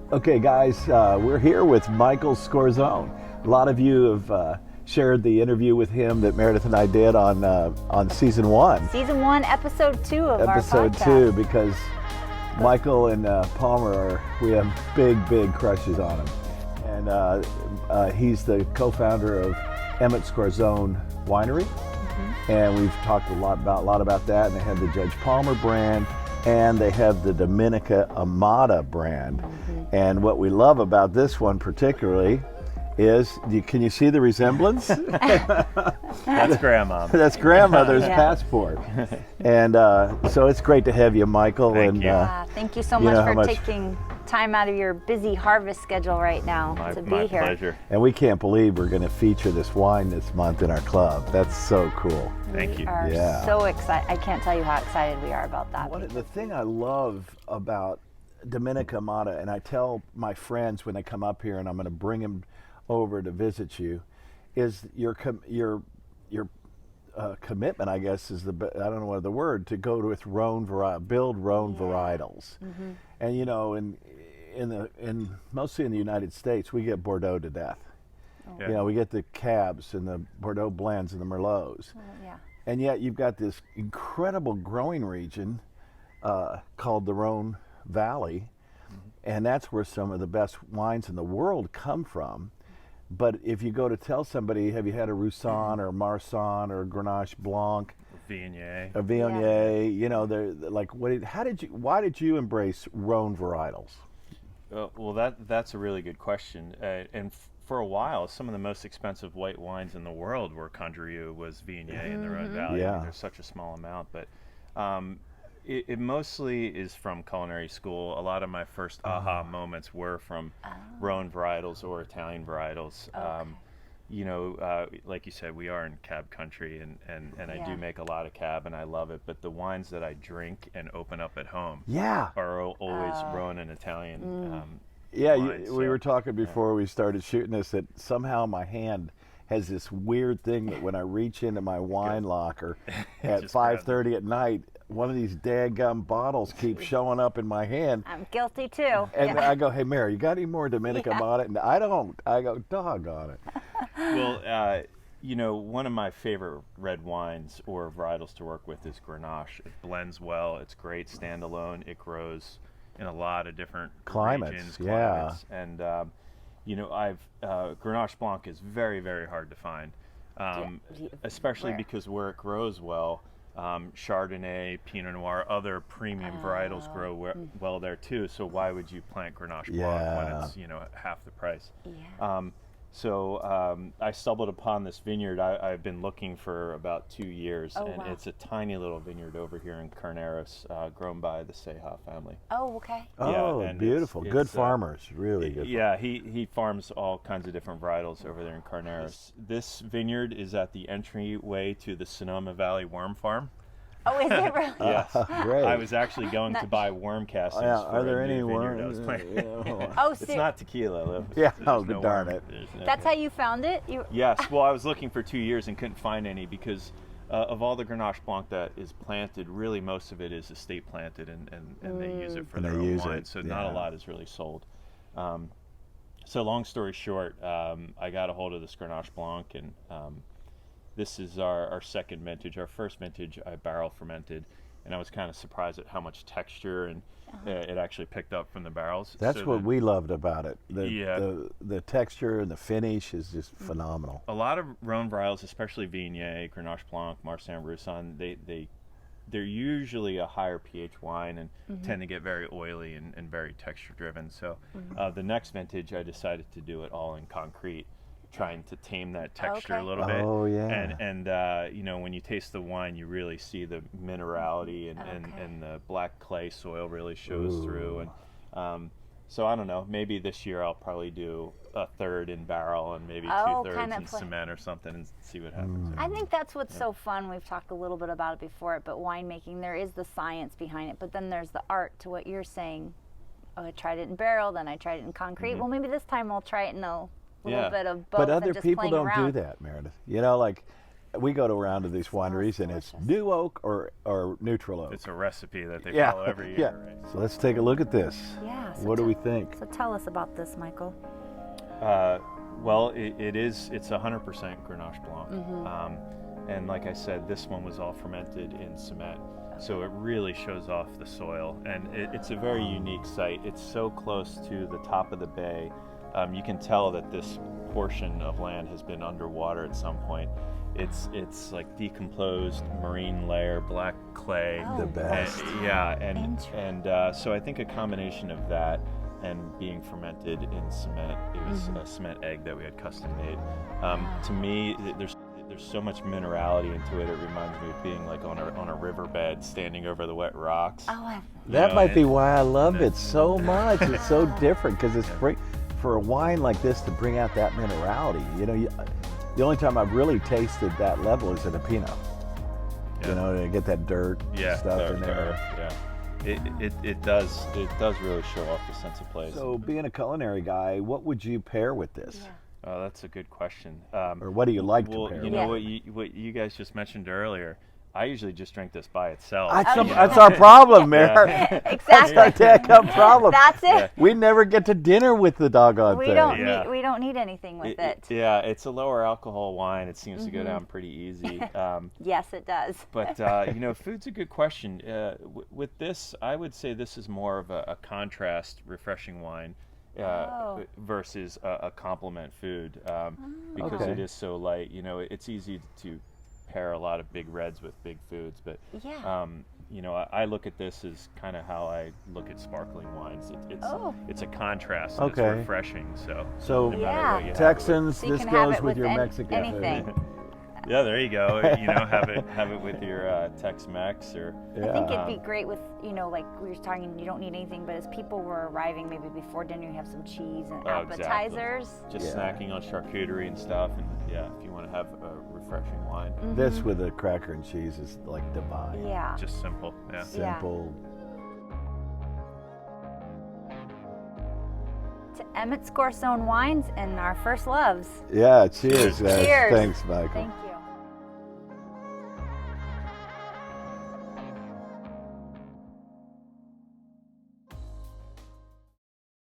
Okay, guys, we're here with Michael Scrosone. A lot of you have shared the interview with him that Meredith and I did on season 1. Season 1, episode 2 of our podcast. Episode 2, because Michael and Palmer we have big crushes on him. And he's the co-founder of Emmitt-Scorsone Winery. And we've talked a lot about that. And they have the Judge Palmer brand, and they have the Dominica Amata brand. And what we love about this one particularly is, can you see the resemblance? That's grandma. That's grandmother's passport. And so it's great to have you, Michael. Thank you. Thank you so much for taking time out of your busy harvest schedule right now to be here. My pleasure. And we can't believe we're going to feature this wine this month in our club. That's so cool. Thank you. We are so excited. I can't tell you how excited we are about that. The thing I love about Dominica Amata, and I tell my friends when they come up here, and I'm going to bring them over to visit you, is your commitment, I guess, is I don't know what the word, to go with build Rhone varietals. And you know, in mostly in the United States, we get Bordeaux to death. You know, we get the Cabs and the Bordeaux blends and the Merlots. And yet you've got this incredible growing region called the Rhone Valley, and that's where some of the best wines in the world come from. But if you go to tell somebody, have you had a Roussanne or Marsanne or Grenache Blanc, Viognier, you know, they're like, why did you embrace Rhone varietals? Well, that's a really good question. And for a while, some of the most expensive white wines in the world were Condrieu, was Viognier in the Rhone Valley. I mean, there's such a small amount, but it mostly is from culinary school. A lot of my first aha moments were from Rhone varietals or Italian varietals. You know, like you said, we are in Cab country, and I do make a lot of Cab, and I love it. But the wines that I drink and open up at home are always Rhone and Italian. Wines, we were talking before we started shooting this that somehow my hand has this weird thing that when I reach into my wine locker at 5:30 at night, one of these daggum bottles keeps showing up in my hand. I'm guilty too. And I go, hey, Mary, you got any more Dominica Amata? And I don't. I go, doggone it. Well, you know, one of my favorite red wines or varietals to work with is Grenache. It blends well. It's great standalone. It grows in a lot of different regions, climates. And, you know, Grenache Blanc is very hard to find, especially because where it grows well, Chardonnay, Pinot Noir, other premium varietals grow well there too. So why would you plant Grenache Blanc when it's, you know, half the price? So I stumbled upon this vineyard. I've been looking for about 2 years, it's a tiny little vineyard over here in Carneros, grown by the Seha family. Beautiful. Good farmers, really good. Yeah, he farms all kinds of different varietals over there in Carneros. This vineyard is at the entryway to the Sonoma Valley Worm Farm. Oh, is it really? Yes. Great. I was actually going to buy worm castings for are there a new any vineyard worms? I was planting. It's not tequila, though. Darn it. That's how you found it? Yes. Well, I was looking for 2 years and couldn't find any because of all the Grenache Blanc that is planted, really most of it is estate planted, and they use it for their own wine. So not a lot is really sold. So long story short, I got a hold of this Grenache Blanc, and this is our second vintage. Our first vintage I barrel fermented, and I was kind of surprised at how much texture and it actually picked up from the barrels. That's what we loved about it. The texture and the finish is just phenomenal. A lot of Rhone varietals, especially Viognier, Grenache Blanc, Marsanne, Roussanne, they're usually a higher pH wine and tend to get very oily and very texture driven. So the next vintage I decided to do it all in concrete, trying to tame that texture a little bit. And you know, when you taste the wine, you really see the minerality and the black clay soil really shows through. And so I don't know, maybe this year I'll probably do a third in barrel and maybe 2/3 in cement or something and see what happens. I think that's what's so fun. We've talked a little bit about it before, but winemaking, there is the science behind it, but then there's the art to what you're saying. Oh, I tried it in barrel, then I tried it in concrete. Well, maybe this time I'll try it in a little bit of both. But other people don't do that, Meredith. You know, like we go around to these wineries, and it's new oak or neutral oak. It's a recipe that they Yeah, follow every yeah. year, right? So let's take a look at this. Yeah. So What do we think? So tell us about this, Michael. Well, it's 100% Grenache Blanc. And like I said, this one was all fermented in cement. So it really shows off the soil. And it's a very unique site. It's so close to the top of the bay. You can tell that this portion of land has been underwater at some point. It's like decomposed marine layer, black clay. Oh, The best. And so I think a combination of that and being fermented in cement, it was a cement egg that we had custom made. To me, there's so much minerality into it. It reminds me of being like on a riverbed, standing over the wet rocks. Oh, That might be why I love it so much. It's so different because it's for a wine like this to bring out that minerality. You know, the only time I've really tasted that level is in a Pinot. Yeah. You know, to get that dirt stuff in there. It does really show off the sense of place. So, being a culinary guy, what would you pair with this? Yeah. Oh, that's a good question. Or what do you like to Well, pair you with? know what you guys just mentioned earlier. I usually just drink this by itself. That's our problem, Mary. Exactly. That's our damn problem. That's it. We never get to dinner with the doggone We thing. don't need anything with it. Yeah, it's a lower alcohol wine. It seems to go down pretty easy. Yes, it does. But you know, food's a good question. With this, I would say this is more of a contrast, refreshing wine versus a complement food because Okay. it is so light. You know, it's easy to pair a lot of big reds with big foods, but you know, I look at this as kind of how I look at sparkling wines. It's a contrast. And Okay. It's refreshing. So So, no matter what you have Texans, So you this can have goes it with with your Mexican anything. food. yeah, there you go. You know, have it with your Tex-Mex or. I think it'd be great with, you know, like we were talking, you don't need anything, but as people were arriving, maybe before dinner, you have some cheese and appetizers. Just snacking on charcuterie and stuff, and if you want to have a refreshing wine, This with a cracker and cheese is like divine. Yeah. just simple. Yeah. Simple. To Emmitt-Scorsone Wines and our first loves. Yeah, cheers, guys. Cheers. Thanks, Michael. Thank you.